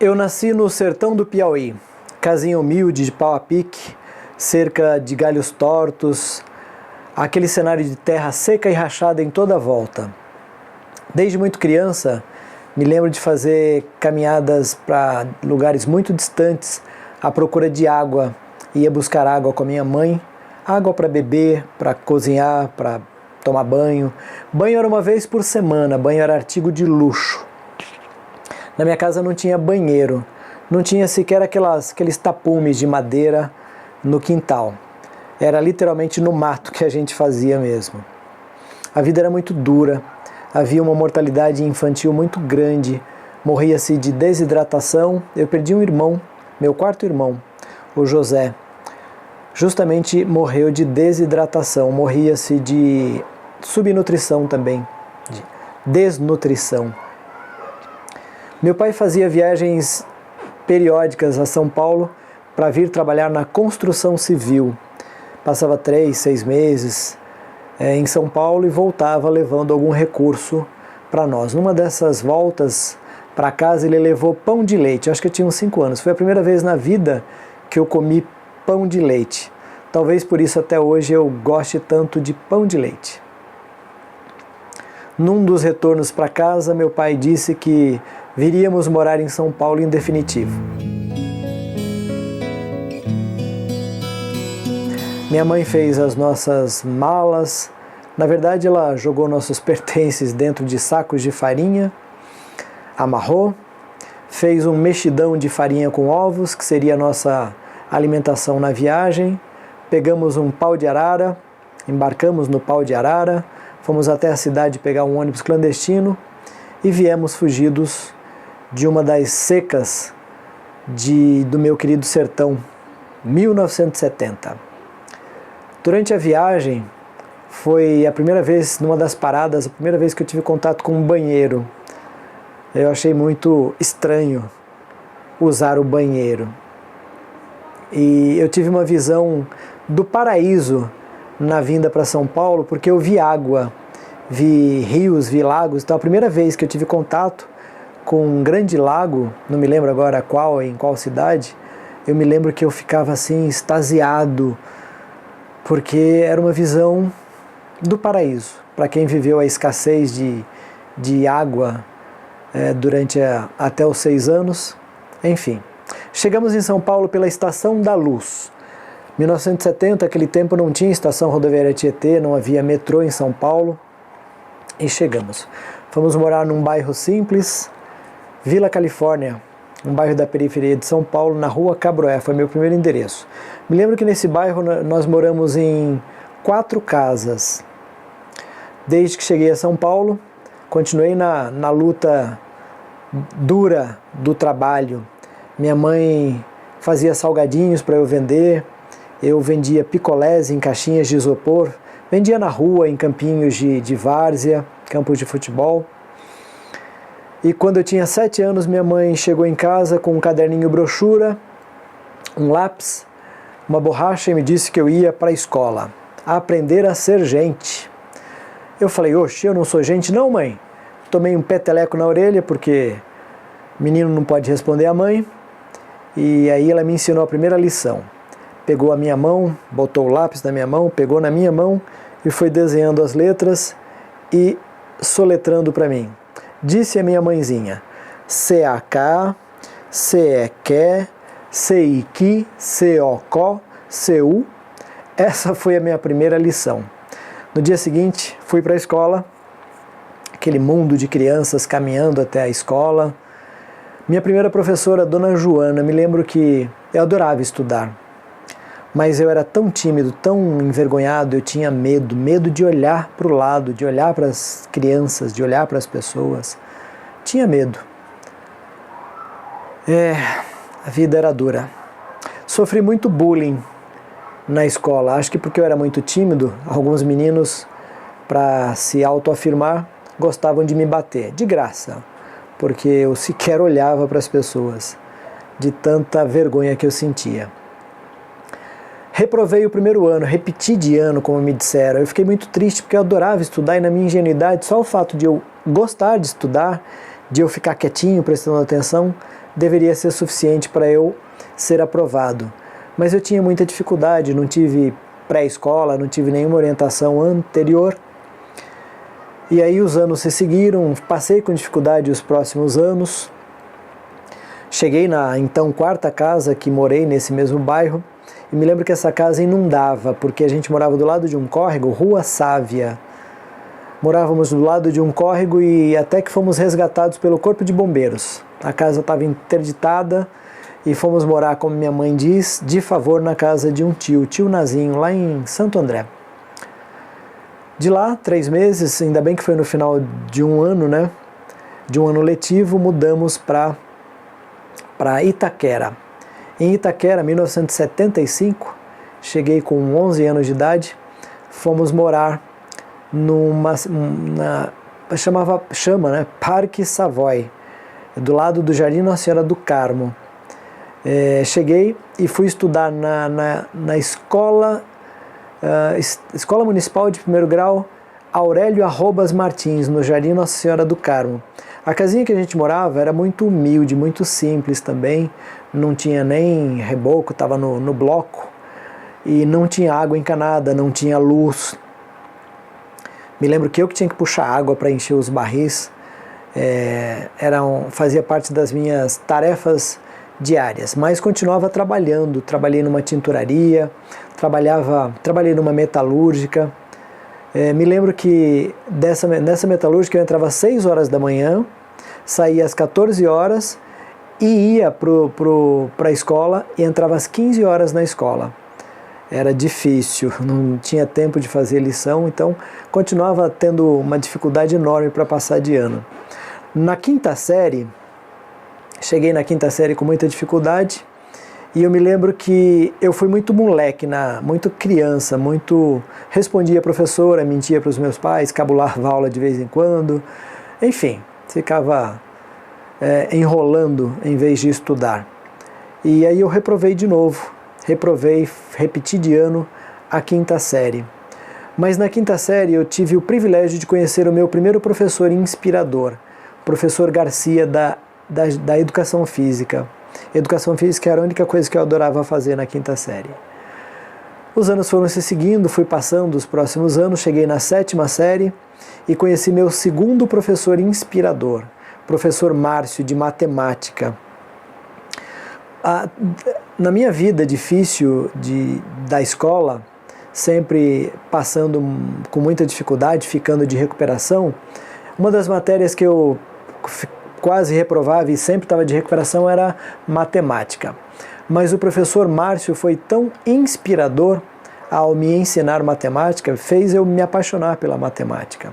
Eu nasci no sertão do Piauí, casinha humilde de pau a pique, cerca de galhos tortos, aquele cenário de terra seca e rachada em toda a volta. Desde muito criança, me lembro de fazer caminhadas para lugares muito distantes à procura de água. Ia buscar água com a minha mãe, água para beber, para cozinhar, para tomar banho. Banho era uma vez por semana, banho era artigo de luxo. Na minha casa não tinha banheiro, não tinha sequer aqueles tapumes de madeira no quintal. Era literalmente no mato que a gente fazia mesmo. A vida era muito dura, havia uma mortalidade infantil muito grande, morria-se de desidratação. Eu perdi um irmão, meu quarto irmão, o José. Justamente morreu de desidratação, morria-se de subnutrição também, de desnutrição. Meu pai fazia viagens periódicas a São Paulo para vir trabalhar na construção civil. Passava 3, 6 meses em São Paulo e voltava levando algum recurso para nós. Numa dessas voltas para casa ele levou pão de leite, acho que eu tinha uns 5 anos. Foi a primeira vez na vida que eu comi pão de leite. Talvez por isso até hoje eu goste tanto de pão de leite. Num dos retornos para casa, meu pai disse que viríamos morar em São Paulo em definitivo. Minha mãe fez as nossas malas. Na verdade, ela jogou nossos pertences dentro de sacos de farinha, amarrou, fez um mexidão de farinha com ovos, que seria a nossa alimentação na viagem. Pegamos um pau de arara, embarcamos no pau de arara, fomos até a cidade pegar um ônibus clandestino e viemos fugidos de uma das secas do meu querido sertão, 1970. Durante a viagem, foi a primeira vez, numa das paradas, a primeira vez que eu tive contato com um banheiro. Eu achei muito estranho usar o banheiro. E eu tive uma visão do paraíso na vinda para São Paulo, porque eu vi água, vi rios, vi lagos. Então a primeira vez que eu tive contato com um grande lago, não me lembro agora qual, em qual cidade, eu me lembro que eu ficava assim extasiado, porque era uma visão do paraíso. Para quem viveu a escassez de água durante até os 6 anos, enfim. Chegamos em São Paulo pela Estação da Luz. 1970, aquele tempo não tinha estação rodoviária Tietê, não havia metrô em São Paulo, e chegamos. Fomos morar num bairro simples, Vila Califórnia, um bairro da periferia de São Paulo, na rua Cabroé, foi meu primeiro endereço. Me lembro que nesse bairro nós moramos em 4 casas. Desde que cheguei a São Paulo, continuei na luta dura do trabalho. Minha mãe fazia salgadinhos para eu vender, eu vendia picolés em caixinhas de isopor, vendia na rua, em campinhos de várzea, campos de futebol. E quando eu tinha 7 anos, minha mãe chegou em casa com um caderninho brochura, um lápis, uma borracha e me disse que eu ia para a escola, a aprender a ser gente. Eu falei, oxe, eu não sou gente não, mãe. Tomei um peteleco na orelha, porque menino não pode responder à mãe. E aí ela me ensinou a primeira lição. Pegou a minha mão, botou o lápis na minha mão, pegou na minha mão e foi desenhando as letras e soletrando para mim. Disse a minha mãezinha, C-A-K, C-E-Q, C-I-Q, C-O-C, C-U. Essa foi a minha primeira lição. No dia seguinte, fui para a escola, aquele mundo de crianças caminhando até a escola. Minha primeira professora, Dona Joana, me lembro que eu adorava estudar, mas eu era tão tímido, tão envergonhado, eu tinha medo de olhar para o lado, de olhar para as crianças, de olhar para as pessoas. Tinha medo. A vida era dura. Sofri muito bullying na escola, acho que porque eu era muito tímido, alguns meninos, para se autoafirmar, gostavam de me bater, de graça, porque eu sequer olhava para as pessoas, de tanta vergonha que eu sentia. Reprovei o primeiro ano, repeti de ano, como me disseram. Eu fiquei muito triste porque eu adorava estudar e na minha ingenuidade, só o fato de eu gostar de estudar, de eu ficar quietinho, prestando atenção, deveria ser suficiente para eu ser aprovado. Mas eu tinha muita dificuldade, não tive pré-escola, não tive nenhuma orientação anterior. E aí os anos se seguiram, passei com dificuldade os próximos anos. Cheguei na então quarta casa que morei nesse mesmo bairro, e me lembro que essa casa inundava, porque a gente morava do lado de um córrego, Rua Sávia. Morávamos do lado de um córrego e até que fomos resgatados pelo Corpo de Bombeiros. A casa estava interditada e fomos morar, como minha mãe diz, de favor na casa de um tio Nazinho, lá em Santo André. De lá, 3 meses, ainda bem que foi no final de um ano, né? De um ano letivo, mudamos para Itaquera. Em Itaquera, 1975, cheguei com 11 anos de idade, fomos morar chama, né, Parque Savoy, do lado do Jardim Nossa Senhora do Carmo. Cheguei e fui estudar na escola Municipal de Primeiro Grau Aurélio Arrobas Martins, no Jardim Nossa Senhora do Carmo. A casinha que a gente morava era muito humilde, muito simples também, não tinha nem reboco, estava no bloco, e não tinha água encanada, não tinha luz. Me lembro que eu que tinha que puxar água para encher os barris, fazia parte das minhas tarefas diárias, mas continuava trabalhando, trabalhei numa tinturaria, trabalhei numa metalúrgica. Me lembro que nessa metalúrgica eu entrava às 6 horas da manhã, saía às 14 horas e ia para a escola e entrava às 15 horas na escola. Era difícil, não tinha tempo de fazer lição, então continuava tendo uma dificuldade enorme para passar de ano. Na quinta série, cheguei na quinta série com muita dificuldade, e eu me lembro que eu fui muito moleque, muito criança, respondia à professora, mentia para os meus pais, cabulava aula de vez em quando, enfim, ficava enrolando em vez de estudar. E aí eu reprovei de novo, repeti de ano a quinta série. Mas na quinta série eu tive o privilégio de conhecer o meu primeiro professor inspirador, o professor Garcia da Educação Física. Educação Física era a única coisa que eu adorava fazer na quinta série. Os anos foram se seguindo, fui passando os próximos anos, cheguei na 7ª série e conheci meu segundo professor inspirador, professor Márcio, de matemática. Na minha vida difícil da escola, sempre passando com muita dificuldade, ficando de recuperação, uma das matérias que eu quase reprovava e sempre estava de recuperação era matemática. Mas o professor Márcio foi tão inspirador ao me ensinar matemática, fez eu me apaixonar pela matemática.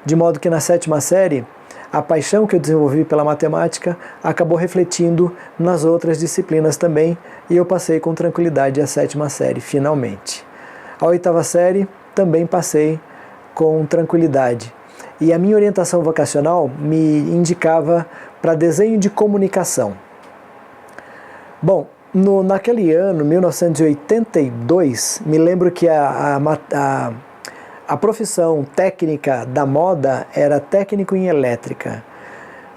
De modo que na 7ª série, a paixão que eu desenvolvi pela matemática acabou refletindo nas outras disciplinas também, e eu passei com tranquilidade a 7ª série, finalmente. A 8ª série também passei com tranquilidade. E a minha orientação vocacional me indicava para desenho de comunicação. Bom, naquele ano, 1982, me lembro que a profissão técnica da moda era técnico em elétrica.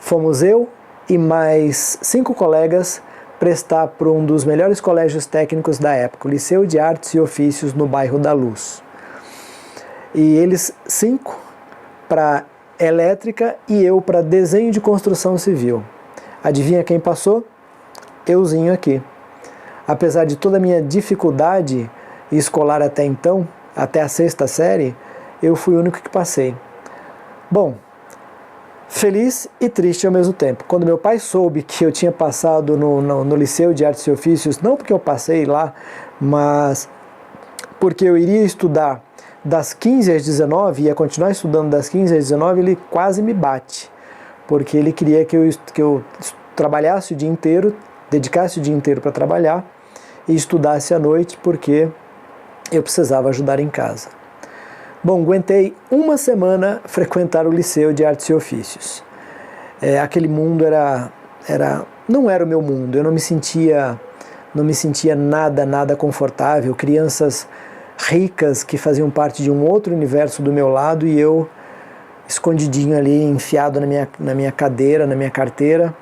Fomos eu e mais 5 colegas prestar para um dos melhores colégios técnicos da época, o Liceu de Artes e Ofícios, no bairro da Luz. E eles 5 para elétrica e eu para desenho de construção civil. Adivinha quem passou? Euzinho aqui. Apesar de toda a minha dificuldade escolar até então, até a 6ª série, eu fui o único que passei. Bom, feliz e triste ao mesmo tempo. Quando meu pai soube que eu tinha passado no Liceu de Artes e Ofícios, não porque eu passei lá, mas porque eu iria estudar das 15 às 19, ia continuar estudando das 15 às 19, ele quase me bate, porque ele queria que eu trabalhasse o dia inteiro, dedicasse o dia inteiro para trabalhar e estudasse à noite, porque eu precisava ajudar em casa. Bom, aguentei uma semana frequentar o Liceu de Artes e Ofícios. Aquele mundo não era o meu mundo, eu não me sentia nada confortável, crianças ricas que faziam parte de um outro universo do meu lado e eu escondidinho ali, enfiado na minha cadeira, na minha carteira,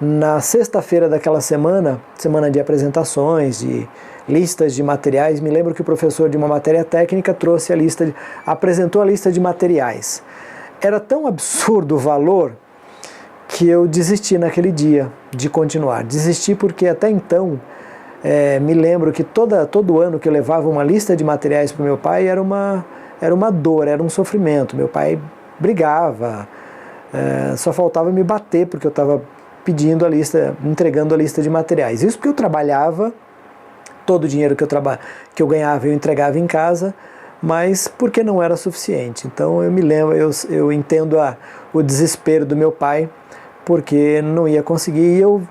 Na sexta-feira daquela semana, semana de apresentações, de listas de materiais, me lembro que o professor de uma matéria técnica trouxe apresentou a lista de materiais. Era tão absurdo o valor que eu desisti naquele dia de continuar. Desisti porque até então, me lembro que todo ano que eu levava uma lista de materiais para o meu pai era uma dor, era um sofrimento. Meu pai brigava, só faltava me bater porque eu estava pedindo a lista, entregando a lista de materiais. Isso porque eu trabalhava, todo o dinheiro que eu ganhava eu entregava em casa, mas porque não era suficiente. Então eu me lembro, eu entendo o desespero do meu pai, porque não ia conseguir, e eu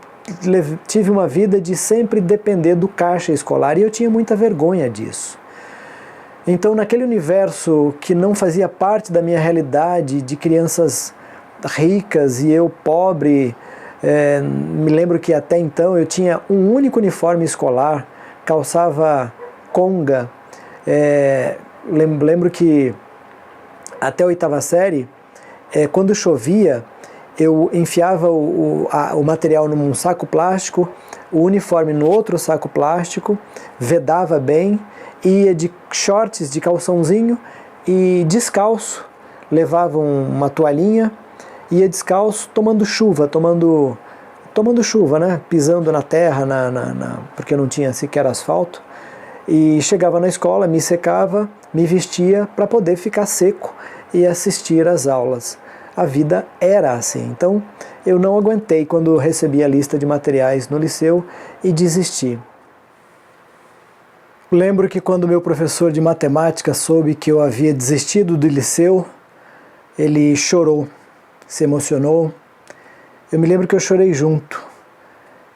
tive uma vida de sempre depender do caixa escolar, e eu tinha muita vergonha disso. Então, naquele universo que não fazia parte da minha realidade, de crianças ricas e eu pobre, me lembro que até então eu tinha um único uniforme escolar, calçava conga. Lembro que até a 8ª série, quando chovia, eu enfiava o material num saco plástico, o uniforme no outro saco plástico, vedava bem, ia de shorts, de calçãozinho e descalço, levava uma toalhinha, ia descalço tomando chuva, né? Pisando na terra, porque não tinha sequer asfalto, e chegava na escola, me secava, me vestia para poder ficar seco e assistir às aulas. A vida era assim. Então eu não aguentei quando recebi a lista de materiais no liceu e desisti. Lembro que quando meu professor de matemática soube que eu havia desistido do liceu, ele chorou, se emocionou. Eu me lembro que eu chorei junto.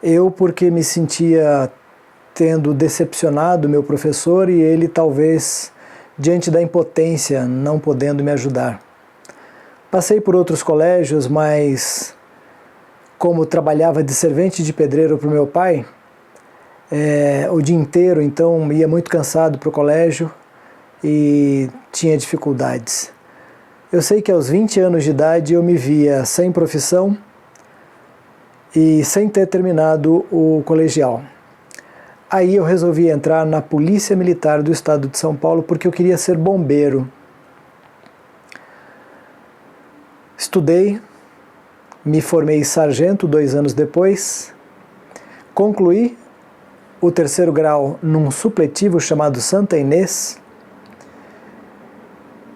Eu porque me sentia tendo decepcionado meu professor e ele talvez diante da impotência não podendo me ajudar. Passei por outros colégios, mas como trabalhava de servente de pedreiro para o meu pai, o dia inteiro, então ia muito cansado para o colégio e tinha dificuldades. Eu sei que aos 20 anos de idade eu me via sem profissão e sem ter terminado o colegial. Aí eu resolvi entrar na Polícia Militar do Estado de São Paulo porque eu queria ser bombeiro. Estudei, me formei sargento 2 anos depois, concluí o 3º grau num supletivo chamado Santa Inês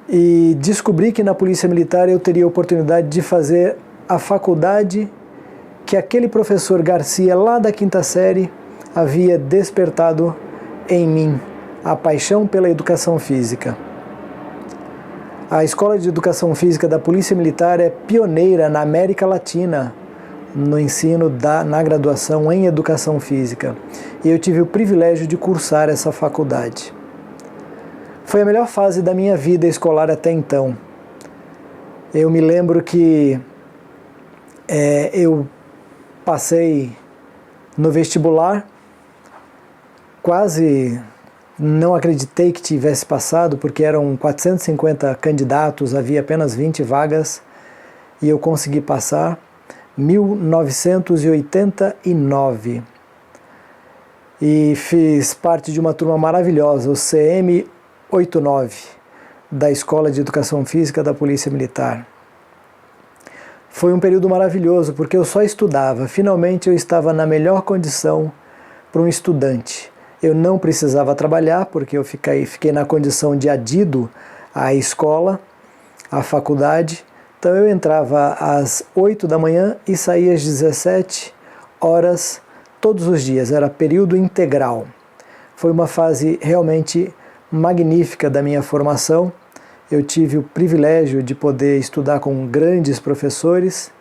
e descobri que na Polícia Militar eu teria a oportunidade de fazer a faculdade que aquele professor Garcia lá da 5ª série havia despertado em mim, a paixão pela educação física. A Escola de Educação Física da Polícia Militar é pioneira na América Latina no ensino na graduação em Educação Física. E eu tive o privilégio de cursar essa faculdade. Foi a melhor fase da minha vida escolar até então. Eu me lembro que eu passei no vestibular, quase não acreditei que tivesse passado, porque eram 450 candidatos, havia apenas 20 vagas, e eu consegui passar, 1989. E fiz parte de uma turma maravilhosa, o CM89, da Escola de Educação Física da Polícia Militar. Foi um período maravilhoso, porque eu só estudava. Finalmente eu estava na melhor condição para um estudante. Eu não precisava trabalhar, porque eu fiquei na condição de adido à escola, à faculdade. Então eu entrava às 8 da manhã e saía às 17 horas todos os dias. Era período integral. Foi uma fase realmente magnífica da minha formação. Eu tive o privilégio de poder estudar com grandes professores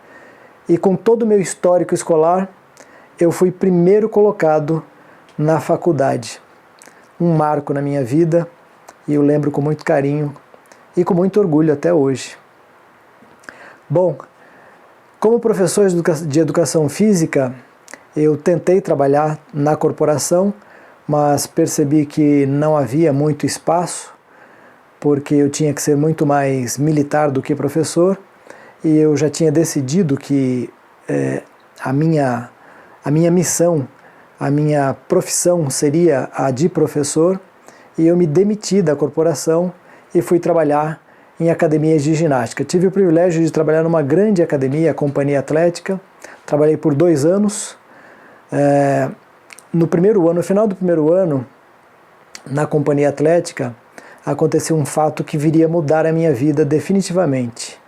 e com todo o meu histórico escolar, eu fui primeiro colocado na faculdade. Um marco na minha vida e eu lembro com muito carinho e com muito orgulho até hoje. Bom, como professor de educação física, eu tentei trabalhar na corporação, mas percebi que não havia muito espaço, porque eu tinha que ser muito mais militar do que professor, e eu já tinha decidido que a minha missão, a minha profissão seria a de professor, e eu me demiti da corporação e fui trabalhar em academias de ginástica. Tive o privilégio de trabalhar numa grande academia, a Companhia Atlética. Trabalhei por 2 anos. No final do primeiro ano, na Companhia Atlética, aconteceu um fato que viria a mudar a minha vida definitivamente.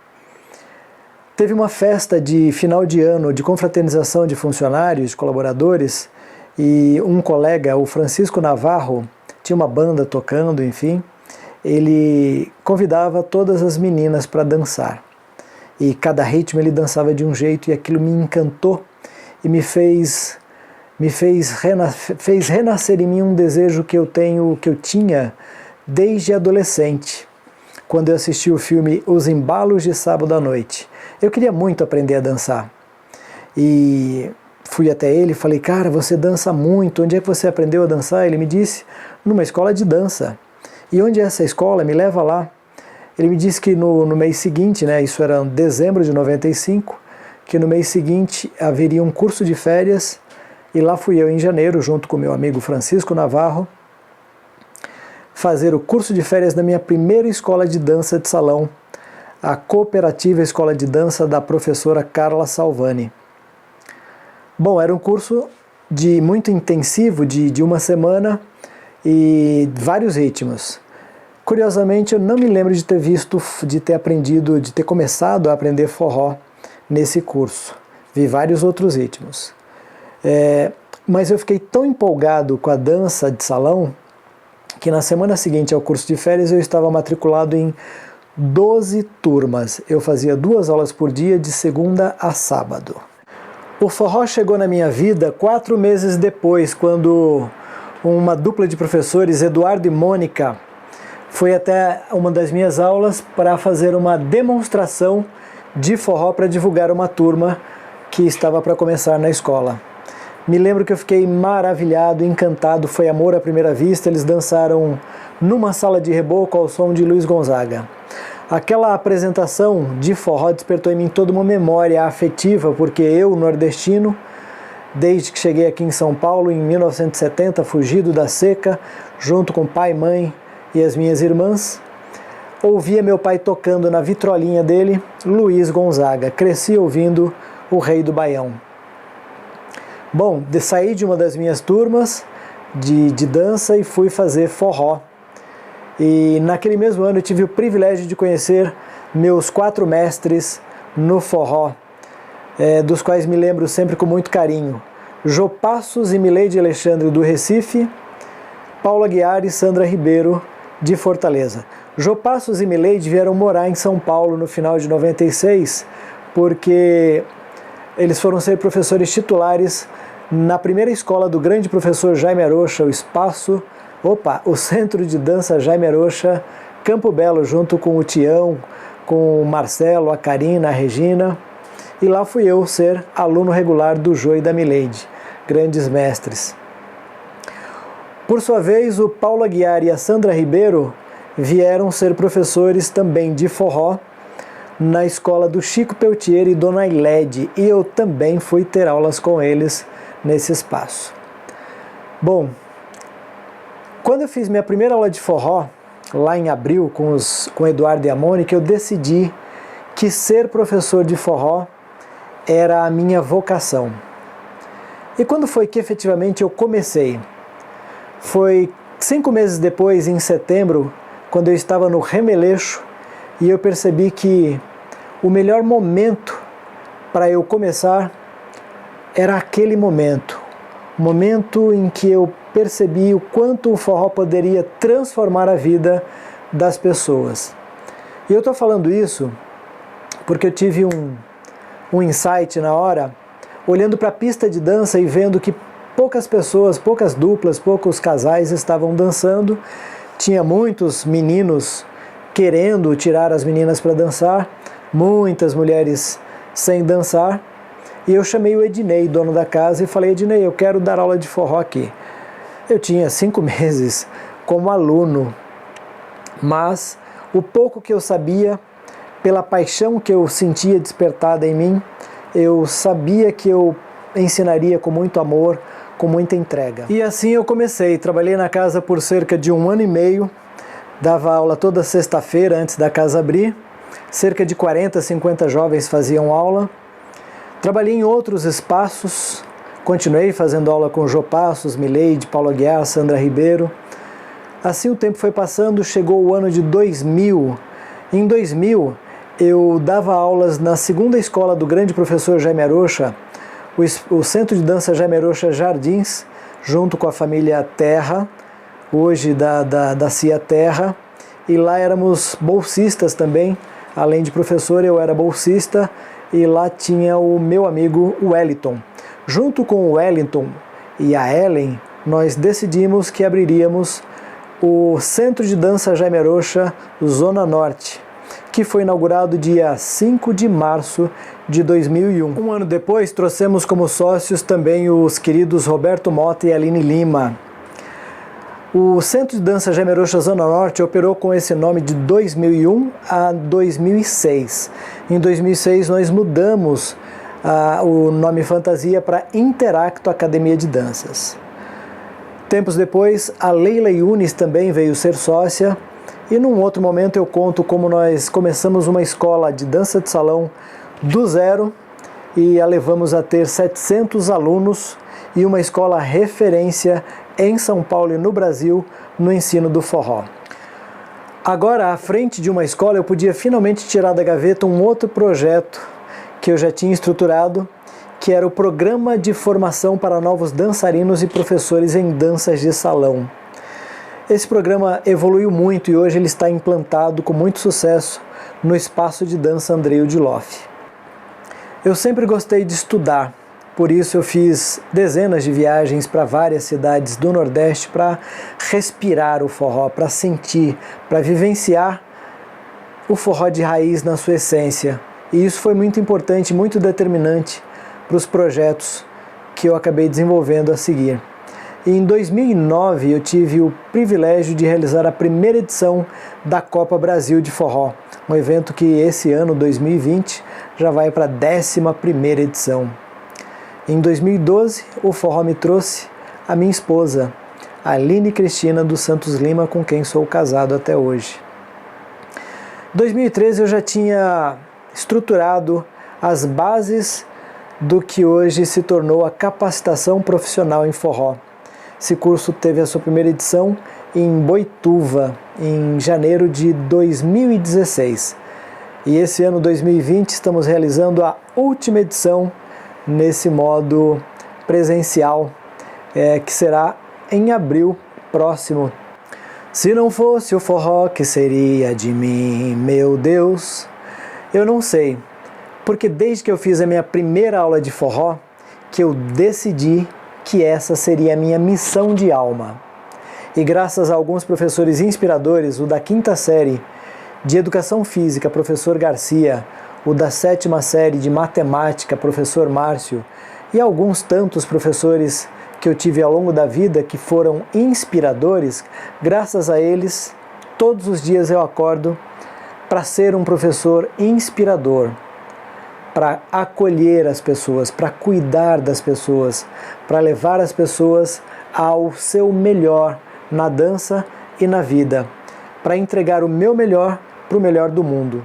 Teve uma festa de final de ano de confraternização de funcionários, de colaboradores, e um colega, o Francisco Navarro, tinha uma banda tocando, enfim, ele convidava todas as meninas para dançar. E cada ritmo ele dançava de um jeito, e aquilo me encantou e fez renascer em mim um desejo que eu tinha desde adolescente, quando eu assisti o filme Os Embalos de Sábado à Noite. Eu queria muito aprender a dançar. E fui até ele e falei, cara, você dança muito, onde é que você aprendeu a dançar? Ele me disse, numa escola de dança. E onde é essa escola? Me leva lá. Ele me disse que no mês seguinte, isso era em dezembro de 95, que no mês seguinte haveria um curso de férias, e lá fui eu em janeiro, junto com meu amigo Francisco Navarro, fazer o curso de férias da minha primeira escola de dança de salão, a Cooperativa Escola de Dança da professora Carla Salvani. Bom, era um curso muito intensivo, de uma semana e vários ritmos. Curiosamente, eu não me lembro de ter começado a aprender forró nesse curso. Vi vários outros ritmos. Mas eu fiquei tão empolgado com a dança de salão que na semana seguinte ao curso de férias eu estava matriculado em 12 turmas. Eu fazia 2 aulas por dia, de segunda a sábado. O forró chegou na minha vida 4 meses depois, quando uma dupla de professores, Eduardo e Mônica, foi até uma das minhas aulas para fazer uma demonstração de forró para divulgar uma turma que estava para começar na escola. Me lembro que eu fiquei maravilhado, encantado, foi amor à primeira vista. Eles dançaram numa sala de reboco ao som de Luiz Gonzaga. Aquela apresentação de forró despertou em mim toda uma memória afetiva, porque eu, nordestino, desde que cheguei aqui em São Paulo em 1970, fugido da seca, junto com pai, mãe e as minhas irmãs, ouvia meu pai tocando na vitrolinha dele Luiz Gonzaga. Cresci ouvindo o Rei do Baião. Bom, saí de uma das minhas turmas de dança e fui fazer forró. E naquele mesmo ano eu tive o privilégio de conhecer meus 4 mestres no forró, dos quais me lembro sempre com muito carinho. Jô Passos e Mileide Alexandre do Recife, Paula Aguiar e Sandra Ribeiro de Fortaleza. Jô Passos e Mileide vieram morar em São Paulo no final de 96, porque eles foram ser professores titulares na primeira escola do grande professor Jaime Arocha, o Centro de Dança Jaime Arocha, Campo Belo, junto com o Tião, com o Marcelo, a Karina, a Regina. E lá fui eu ser aluno regular do Jô e da Mileide, grandes mestres. Por sua vez, o Paulo Aguiar e a Sandra Ribeiro vieram ser professores também de forró na escola do Chico Peltier e Dona Ilede, e eu também fui ter aulas com eles nesse espaço. Bom, quando eu fiz minha primeira aula de forró, lá em abril, com Eduardo e a Mônica, eu decidi que ser professor de forró era a minha vocação. E quando foi que efetivamente eu comecei? Foi 5 meses depois, em setembro, quando eu estava no Remeleixo, e eu percebi que o melhor momento para eu começar era aquele momento. O momento em que eu percebi o quanto o forró poderia transformar a vida das pessoas. E eu estou falando isso porque eu tive um insight na hora, olhando para a pista de dança e vendo que poucas pessoas, poucas duplas, poucos casais estavam dançando. Tinha muitos meninos querendo tirar as meninas para dançar, muitas mulheres sem dançar. E eu chamei o Ednei, dono da casa, e falei: Ednei, eu quero dar aula de forró aqui. Eu tinha 5 meses como aluno, mas o pouco que eu sabia, pela paixão que eu sentia despertada em mim, eu sabia que eu ensinaria com muito amor, com muita entrega. E assim eu comecei, trabalhei na casa por cerca de 1 ano e meio, dava aula toda sexta-feira antes da casa abrir, cerca de 40, 50 jovens faziam aula. Trabalhei em outros espaços, continuei fazendo aula com Jô Passos, Mileide, Paulo Aguiar, Sandra Ribeiro. Assim o tempo foi passando, chegou o ano de 2000. Em 2000, eu dava aulas na segunda escola do grande professor Jaime Arocha, o Centro de Dança Jaime Arocha Jardins, junto com a família Terra, hoje da CIA Terra, e lá éramos bolsistas também, além de professor eu era bolsista, e lá tinha o meu amigo Wellington. Junto com o Wellington e a Ellen, nós decidimos que abriríamos o Centro de Dança Jaime Arocha Zona Norte, que foi inaugurado dia 5 de março de 2001. Um ano depois, trouxemos como sócios também os queridos Roberto Mota e Aline Lima. O Centro de Dança Jaime Arocha Zona Norte operou com esse nome de 2001 a 2006. Em 2006, nós mudamos o nome fantasia para Interacto Academia de Danças. Tempos depois, a Leila Yunis também veio ser sócia. E num outro momento eu conto como nós começamos uma escola de dança de salão do zero e a levamos a ter 700 alunos e uma escola referência em São Paulo e no Brasil no ensino do forró. Agora, à frente de uma escola, eu podia finalmente tirar da gaveta um outro projeto que eu já tinha estruturado, que era o Programa de Formação para Novos Dançarinos e Professores em Danças de Salão. Esse programa evoluiu muito e hoje ele está implantado com muito sucesso no Espaço de Dança Andrei Udiloff. Eu sempre gostei de estudar, por isso eu fiz dezenas de viagens para várias cidades do Nordeste para respirar o forró, para sentir, para vivenciar o forró de raiz na sua essência. E isso foi muito importante, muito determinante para os projetos que eu acabei desenvolvendo a seguir. Em 2009, eu tive o privilégio de realizar a primeira edição da Copa Brasil de Forró, um evento que esse ano, 2020, já vai para a 11ª edição. Em 2012, o forró me trouxe a minha esposa, Aline Cristina dos Santos Lima, com quem sou casado até hoje. Em 2013, eu já tinha estruturado as bases do que hoje se tornou a capacitação profissional em forró. Esse curso teve a sua primeira edição em Boituva, em janeiro de 2016. E esse ano, 2020, estamos realizando a última edição nesse modo presencial, que será em abril próximo. Se não fosse o forró, que seria de mim, meu Deus? Eu não sei, porque desde que eu fiz a minha primeira aula de forró, que eu decidi que essa seria a minha missão de alma. E graças a alguns professores inspiradores, o da 5ª série de Educação Física, professor Garcia, o da 7ª série de Matemática, professor Márcio, e alguns tantos professores que eu tive ao longo da vida que foram inspiradores, graças a eles, todos os dias eu acordo para ser um professor inspirador, para acolher as pessoas, para cuidar das pessoas, para levar as pessoas ao seu melhor na dança e na vida, para entregar o meu melhor para o melhor do mundo.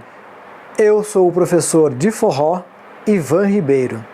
Eu sou o professor de forró, Ivan Ribeiro.